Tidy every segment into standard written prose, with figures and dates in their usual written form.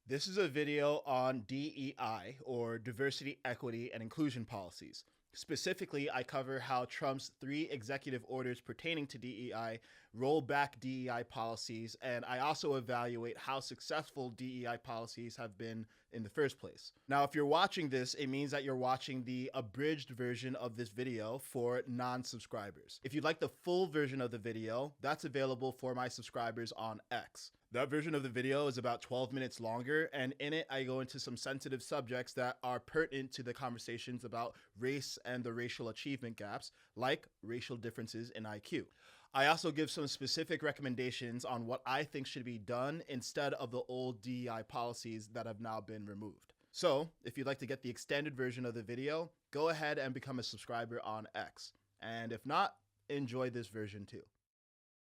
This is a video on DEI, or diversity, equity, and inclusion policies. Specifically, I cover how Trump's 3 executive orders pertaining to DEI roll back DEI policies, and I also evaluate how successful DEI policies have been in the first place. Now, if you're watching this, it means that you're watching the abridged version of this video for non-subscribers. If you'd like the full version of the video, that's available for my subscribers on X. That version of the video is about 12 minutes longer, and in it, I go into some sensitive subjects that are pertinent to the conversations about race and the racial achievement gaps, like racial differences in IQ. I also give some specific recommendations on what I think should be done instead of the old DEI policies that have now been removed. So, if you'd like to get the extended version of the video, go ahead and become a subscriber on X. And if not, enjoy this version too.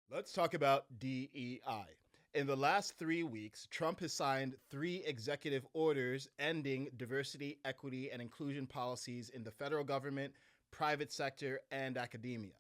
Let's talk about DEI. In the last 3 weeks, Trump has signed 3 executive orders ending diversity, equity, and inclusion policies in the federal government, private sector, and academia.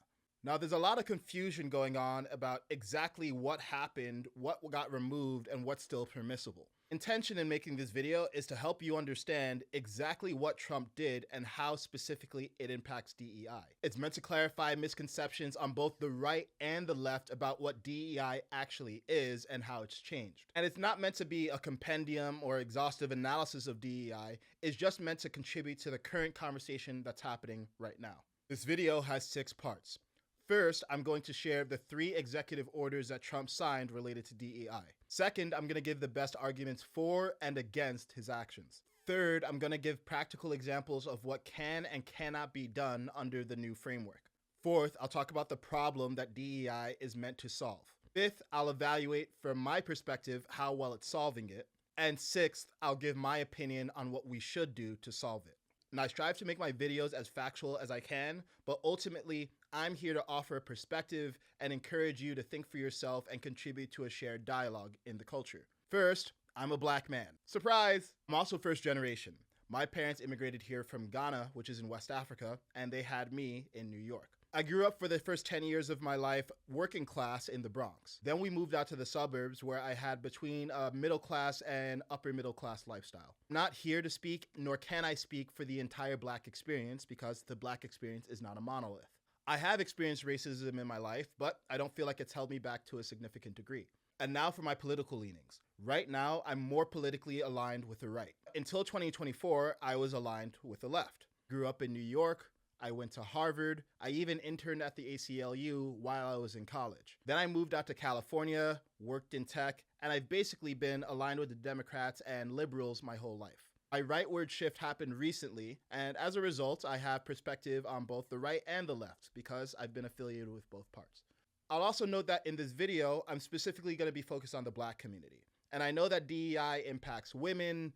Now, there's a lot of confusion going on about exactly what happened, what got removed, and what's still permissible. Intention in making this video is to help you understand exactly what Trump did and how specifically it impacts DEI. It's meant to clarify misconceptions on both the right and the left about what DEI actually is and how it's changed. And it's not meant to be a compendium or exhaustive analysis of DEI, it's just meant to contribute to the current conversation that's happening right now. This video has 6 parts. First, I'm going to share the 3 executive orders that Trump signed related to DEI. Second, I'm going to give the best arguments for and against his actions. Third, I'm going to give practical examples of what can and cannot be done under the new framework. Fourth, I'll talk about the problem that DEI is meant to solve. Fifth, I'll evaluate from my perspective how well it's solving it. And sixth, I'll give my opinion on what we should do to solve it. And I strive to make my videos as factual as I can, but ultimately, I'm here to offer a perspective and encourage you to think for yourself and contribute to a shared dialogue in the culture. First, I'm a black man. Surprise! I'm also first generation. My parents immigrated here from Ghana, which is in West Africa, and they had me in New York. I grew up for the first 10 years of my life working class in the Bronx. Then we moved out to the suburbs where I had between a middle class and upper middle class lifestyle. I'm not here to speak, nor can I speak for the entire black experience because the black experience is not a monolith. I have experienced racism in my life, but I don't feel like it's held me back to a significant degree. And now for my political leanings. Right now, I'm more politically aligned with the right. Until 2024, I was aligned with the left. Grew up in New York. I went to Harvard. I even interned at the ACLU while I was in college. Then I moved out to California, worked in tech, and I've basically been aligned with the Democrats and liberals my whole life. My rightward shift happened recently, and as a result, I have perspective on both the right and the left because I've been affiliated with both parts. I'll also note that in this video, I'm specifically going to be focused on the black community. And I know that DEI impacts women,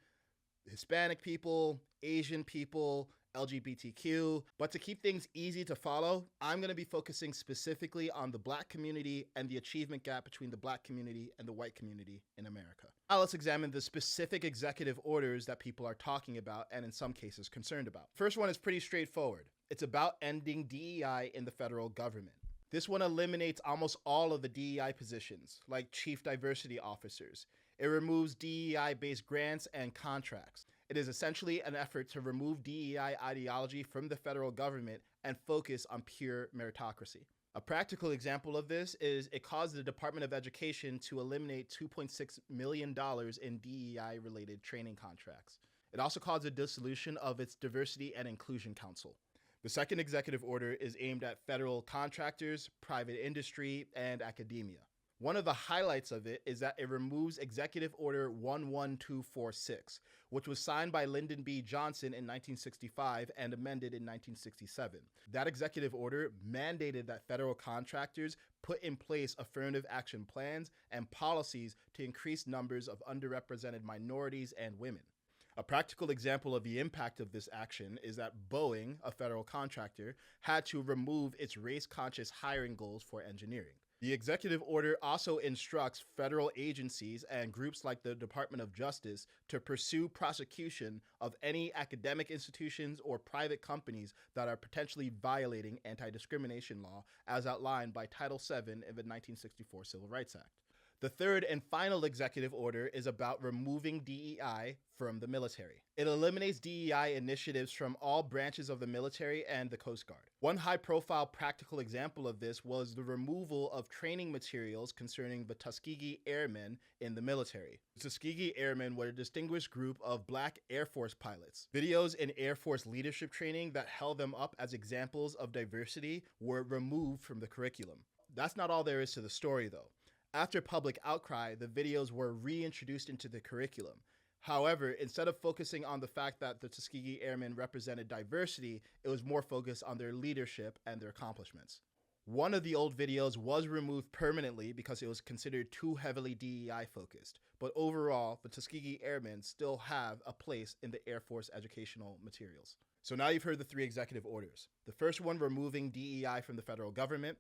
Hispanic people, Asian people, LGBTQ, but to keep things easy to follow, I'm going to be focusing specifically on the black community and the achievement gap between the black community and the white community in America. Now let's examine the specific executive orders that people are talking about and in some cases concerned about. First one is pretty straightforward. It's about ending DEI in the federal government. This one eliminates almost all of the DEI positions, like chief diversity officers. It removes DEI-based grants and contracts. It is essentially an effort to remove DEI ideology from the federal government and focus on pure meritocracy. A practical example of this is it caused the Department of Education to eliminate $2.6 million in DEI-related training contracts. It also caused the dissolution of its Diversity and Inclusion Council. The second executive order is aimed at federal contractors, private industry, and academia. One of the highlights of it is that it removes Executive Order 11246, which was signed by Lyndon B. Johnson in 1965 and amended in 1967. That executive order mandated that federal contractors put in place affirmative action plans and policies to increase numbers of underrepresented minorities and women. A practical example of the impact of this action is that Boeing, a federal contractor, had to remove its race-conscious hiring goals for engineering. The executive order also instructs federal agencies and groups like the Department of Justice to pursue prosecution of any academic institutions or private companies that are potentially violating anti-discrimination law as outlined by Title VII of the 1964 Civil Rights Act. The third and final executive order is about removing DEI from the military. It eliminates DEI initiatives from all branches of the military and the Coast Guard. One high-profile practical example of this was the removal of training materials concerning the Tuskegee Airmen in the military. The Tuskegee Airmen were a distinguished group of Black Air Force pilots. Videos in Air Force leadership training that held them up as examples of diversity were removed from the curriculum. That's not all there is to the story, though. After public outcry, the videos were reintroduced into the curriculum. However, instead of focusing on the fact that the Tuskegee Airmen represented diversity, it was more focused on their leadership and their accomplishments. One of the old videos was removed permanently because it was considered too heavily DEI focused, but overall, the Tuskegee Airmen still have a place in the Air Force educational materials. So now you've heard the 3 executive orders. The first one, removing DEI from the federal government.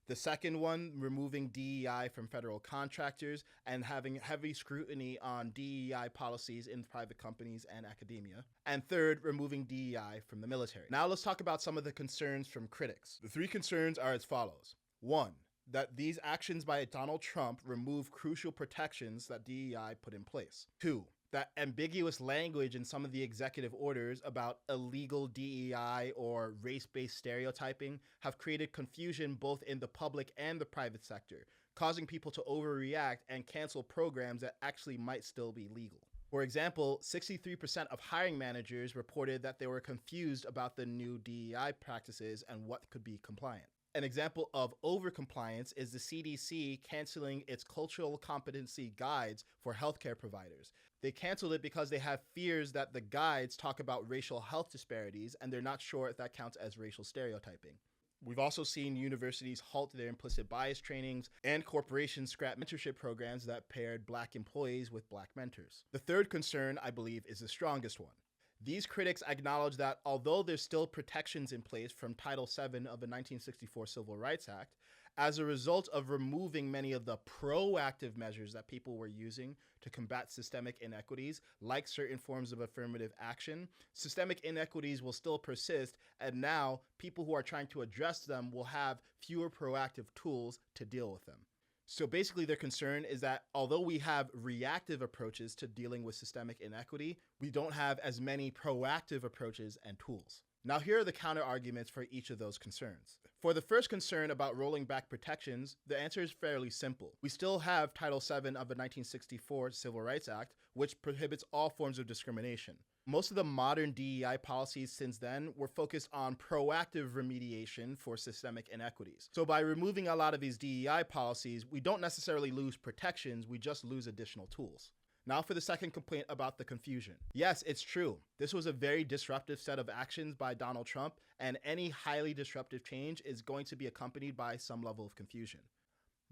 The second one, removing DEI from federal contractors and having heavy scrutiny on DEI policies in private companies and academia. And third, removing DEI from the military. Now let's talk about some of the concerns from critics. The 3 concerns are as follows. 1, that these actions by Donald Trump remove crucial protections that DEI put in place. 2, that ambiguous language in some of the executive orders about illegal DEI or race-based stereotyping have created confusion both in the public and the private sector, causing people to overreact and cancel programs that actually might still be legal. For example, 63% of hiring managers reported that they were confused about the new DEI practices and what could be compliant. An example of overcompliance is the CDC canceling its cultural competency guides for healthcare providers. They canceled it because they have fears that the guides talk about racial health disparities and they're not sure if that counts as racial stereotyping. We've also seen universities halt their implicit bias trainings and corporations scrap mentorship programs that paired Black employees with Black mentors. The third concern, I believe, is the strongest one. These critics acknowledge that although there's still protections in place from Title VII of the 1964 Civil Rights Act, as a result of removing many of the proactive measures that people were using to combat systemic inequities, like certain forms of affirmative action, systemic inequities will still persist, and now people who are trying to address them will have fewer proactive tools to deal with them. So basically their concern is that although we have reactive approaches to dealing with systemic inequity, we don't have as many proactive approaches and tools. Now here are the counter arguments for each of those concerns. For the first concern about rolling back protections, the answer is fairly simple. We still have Title VII of the 1964 Civil Rights Act, which prohibits all forms of discrimination. Most of the modern DEI policies since then were focused on proactive remediation for systemic inequities. So by removing a lot of these DEI policies, we don't necessarily lose protections, we just lose additional tools. Now for the second complaint about the confusion. Yes, it's true. This was a very disruptive set of actions by Donald Trump, and any highly disruptive change is going to be accompanied by some level of confusion.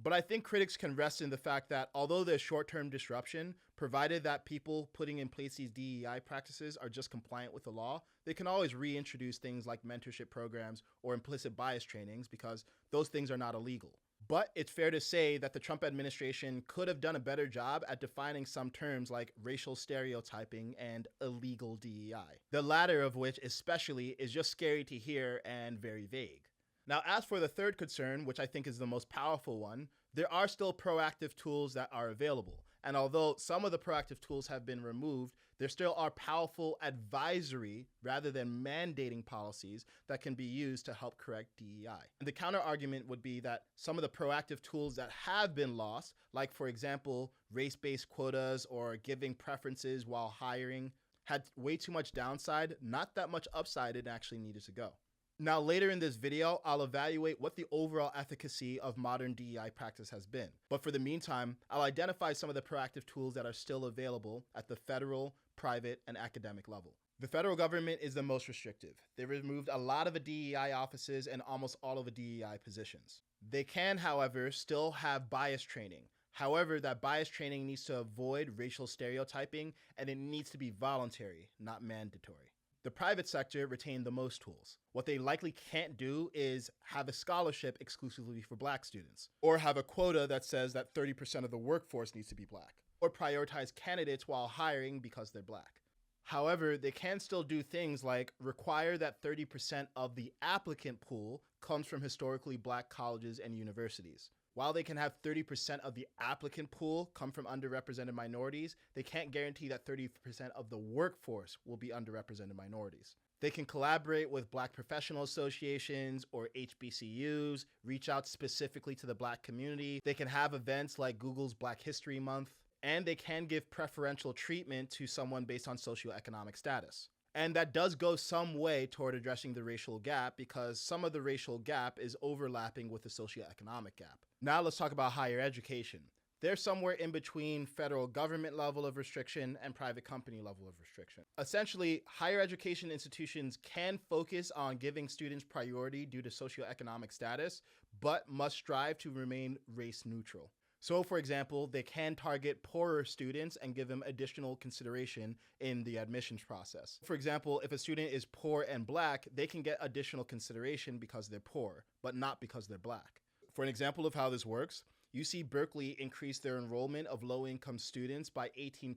But I think critics can rest in the fact that although there's short-term disruption, provided that people putting in place these DEI practices are just compliant with the law, they can always reintroduce things like mentorship programs or implicit bias trainings because those things are not illegal. But it's fair to say that the Trump administration could have done a better job at defining some terms like racial stereotyping and illegal DEI. The latter of which especially is just scary to hear and very vague. Now, as for the third concern, which I think is the most powerful one, there are still proactive tools that are available. And although some of the proactive tools have been removed, there still are powerful advisory rather than mandating policies that can be used to help correct DEI. And the counter argument would be that some of the proactive tools that have been lost, like for example, race-based quotas or giving preferences while hiring, had way too much downside, not that much upside it actually needed to go. Now, later in this video, I'll evaluate what the overall efficacy of modern DEI practice has been. But for the meantime, I'll identify some of the proactive tools that are still available at the federal, private, and academic level. The federal government is the most restrictive. They removed a lot of the DEI offices and almost all of the DEI positions. They can, however, still have bias training. However, that bias training needs to avoid racial stereotyping, and it needs to be voluntary, not mandatory. The private sector retained the most tools. What they likely can't do is have a scholarship exclusively for Black students, or have a quota that says that 30% of the workforce needs to be Black, or prioritize candidates while hiring because they're Black. However, they can still do things like require that 30% of the applicant pool comes from historically Black colleges and universities, While they can have 30% of the applicant pool come from underrepresented minorities, they can't guarantee that 30% of the workforce will be underrepresented minorities. They can collaborate with Black professional associations or HBCUs, reach out specifically to the Black community. They can have events like Google's Black History Month, and they can give preferential treatment to someone based on socioeconomic status. And that does go some way toward addressing the racial gap because some of the racial gap is overlapping with the socioeconomic gap. Now let's talk about higher education. They're somewhere in between federal government level of restriction and private company level of restriction. Essentially, higher education institutions can focus on giving students priority due to socioeconomic status, but must strive to remain race neutral. So, for example, they can target poorer students and give them additional consideration in the admissions process. For example, if a student is poor and Black, they can get additional consideration because they're poor, but not because they're Black. For an example of how this works, you see Berkeley increase their enrollment of low-income students by 18%,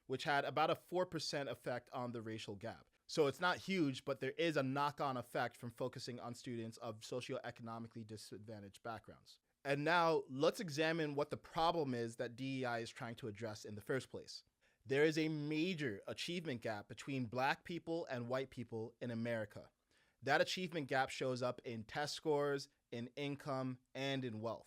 which had about a 4% effect on the racial gap. So it's not huge, but there is a knock-on effect from focusing on students of socioeconomically disadvantaged backgrounds. And now let's examine what the problem is that DEI is trying to address in the first place. There is a major achievement gap between Black people and white people in America. That achievement gap shows up in test scores, in income, and in wealth.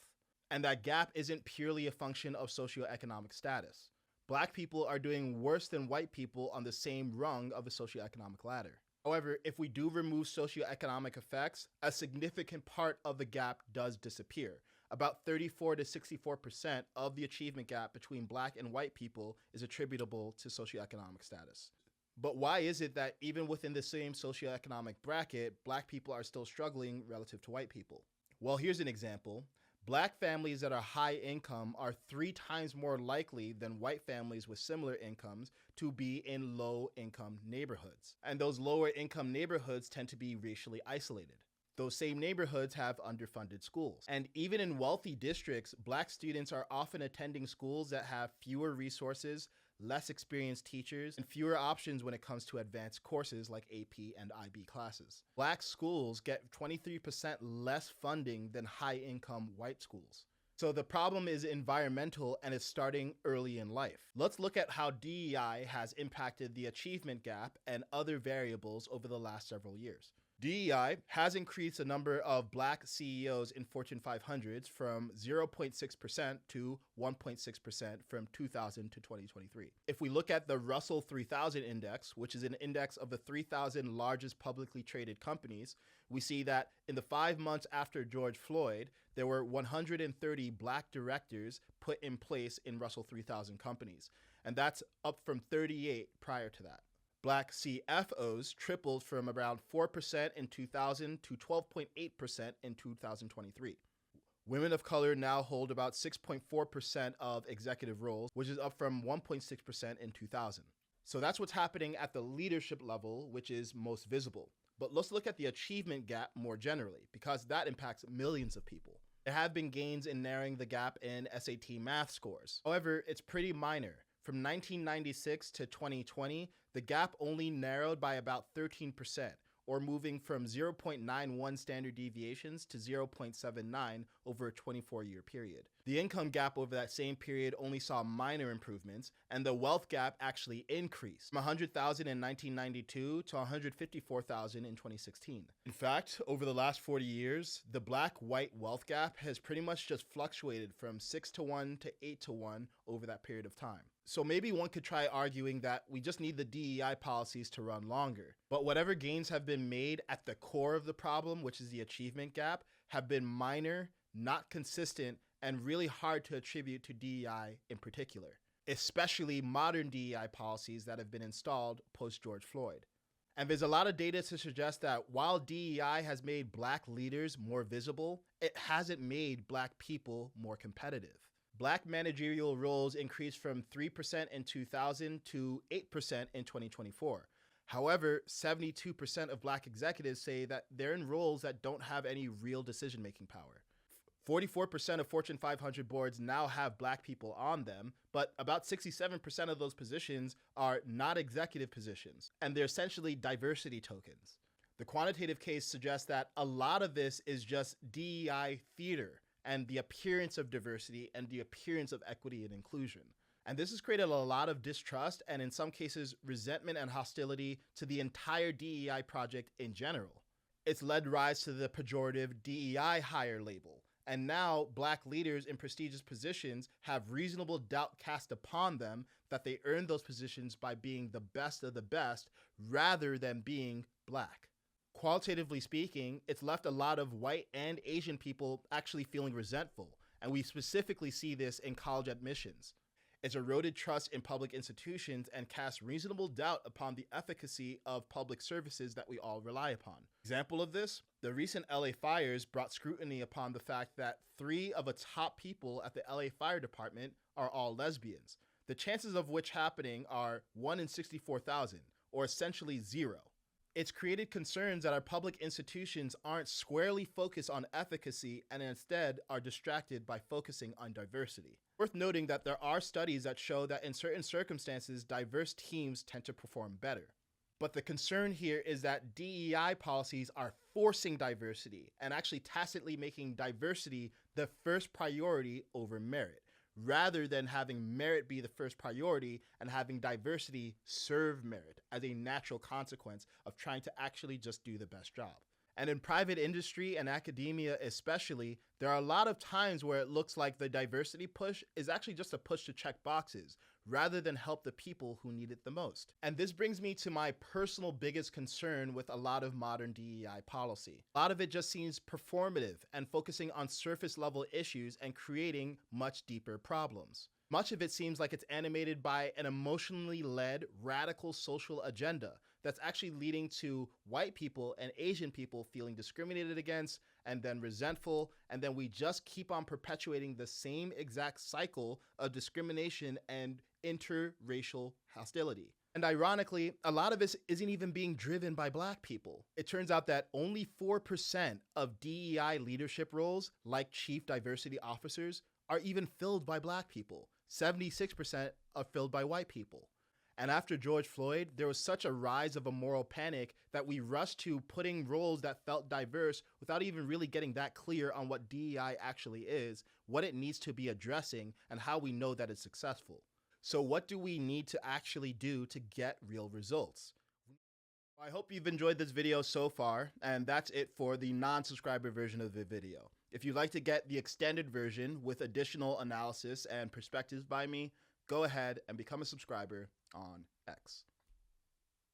And that gap isn't purely a function of socioeconomic status. Black people are doing worse than white people on the same rung of the socioeconomic ladder. However, if we do remove socioeconomic effects, a significant part of the gap does disappear. About 34 to 64% of the achievement gap between Black and white people is attributable to socioeconomic status. But why is it that even within the same socioeconomic bracket, Black people are still struggling relative to white people? Well, here's an example. Black families that are high income are 3 times more likely than white families with similar incomes to be in low income neighborhoods. And those lower income neighborhoods tend to be racially isolated. Those same neighborhoods have underfunded schools. And even in wealthy districts, Black students are often attending schools that have fewer resources, less experienced teachers, and fewer options when it comes to advanced courses like AP and IB classes. Black schools get 23% less funding than high-income white schools. So the problem is environmental and it's starting early in life. Let's look at how DEI has impacted the achievement gap and other variables over the last several years. DEI has increased the number of Black CEOs in Fortune 500s from 0.6% to 1.6% from 2000 to 2023. If we look at the Russell 3000 index, which is an index of the 3,000 largest publicly traded companies, we see that in the 5 months after George Floyd, there were 130 Black directors put in place in Russell 3000 companies, and that's up from 38 prior to that. Black CFOs tripled from around 4% in 2000 to 12.8% in 2023. Women of color now hold about 6.4% of executive roles, which is up from 1.6% in 2000. So that's what's happening at the leadership level, which is most visible. But let's look at the achievement gap more generally, because that impacts millions of people. There have been gains in narrowing the gap in SAT math scores. However, it's pretty minor. From 1996 to 2020, the gap only narrowed by about 13%, or moving from 0.91 standard deviations to 0.79 over a 24-year period. The income gap over that same period only saw minor improvements, and the wealth gap actually increased from 100,000 in 1992 to 154,000 in 2016. In fact, over the last 40 years, the Black-white wealth gap has pretty much just fluctuated from 6-to-1 to 8-to-1 over that period of time. So maybe one could try arguing that we just need the DEI policies to run longer. But whatever gains have been made at the core of the problem, which is the achievement gap, have been minor, not consistent, and really hard to attribute to DEI in particular, especially modern DEI policies that have been installed post-George Floyd. And there's a lot of data to suggest that while DEI has made Black leaders more visible, it hasn't made Black people more competitive. Black managerial roles increased from 3% in 2000 to 8% in 2024. However, 72% of Black executives say that they're in roles that don't have any real decision-making power. 44% of Fortune 500 boards now have Black people on them, but about 67% of those positions are not executive positions, and they're essentially diversity tokens. The quantitative case suggests that a lot of this is just DEI theater, and the appearance of diversity and the appearance of equity and inclusion. And this has created a lot of distrust and, in some cases, resentment and hostility to the entire DEI project in general. It's led rise to the pejorative DEI hire label, and now Black leaders in prestigious positions have reasonable doubt cast upon them that they earned those positions by being the best of the best rather than being Black. Qualitatively speaking, it's left a lot of white and Asian people actually feeling resentful, and we specifically see this in college admissions. It's eroded trust in public institutions and casts reasonable doubt upon the efficacy of public services that we all rely upon. Example of this, the recent LA fires brought scrutiny upon the fact that 3 of the top people at the LA Fire Department are all lesbians, the chances of which happening are 1 in 64,000, or essentially 0. It's created concerns that our public institutions aren't squarely focused on efficacy and instead are distracted by focusing on diversity. Worth noting that there are studies that show that in certain circumstances, diverse teams tend to perform better. But the concern here is that DEI policies are forcing diversity and actually tacitly making diversity the first priority over merit, rather than having merit be the first priority and having diversity serve merit as a natural consequence of trying to actually just do the best job. And in private industry and academia especially, there are a lot of times where it looks like the diversity push is actually just a push to check boxes rather than help the people who need it the most. And this brings me to my personal biggest concern with a lot of modern DEI policy. A lot of it just seems performative and focusing on surface level issues and creating much deeper problems. Much of it seems like it's animated by an emotionally led radical social agenda that's actually leading to white people and Asian people feeling discriminated against and then resentful, and then we just keep on perpetuating the same exact cycle of discrimination and interracial hostility. And ironically, a lot of this isn't even being driven by Black people. It turns out that only 4% of DEI leadership roles, like chief diversity officers, are even filled by Black people. 76% are filled by white people. And after George Floyd, there was such a rise of a moral panic that we rushed to putting roles that felt diverse without even really getting that clear on what DEI actually is, what it needs to be addressing, and how we know that it's successful. So what do we need to actually do to get real results? I hope you've enjoyed this video so far, and that's it for the non-subscriber version of the video. If you'd like to get the extended version with additional analysis and perspectives by me, go ahead and become a subscriber on X.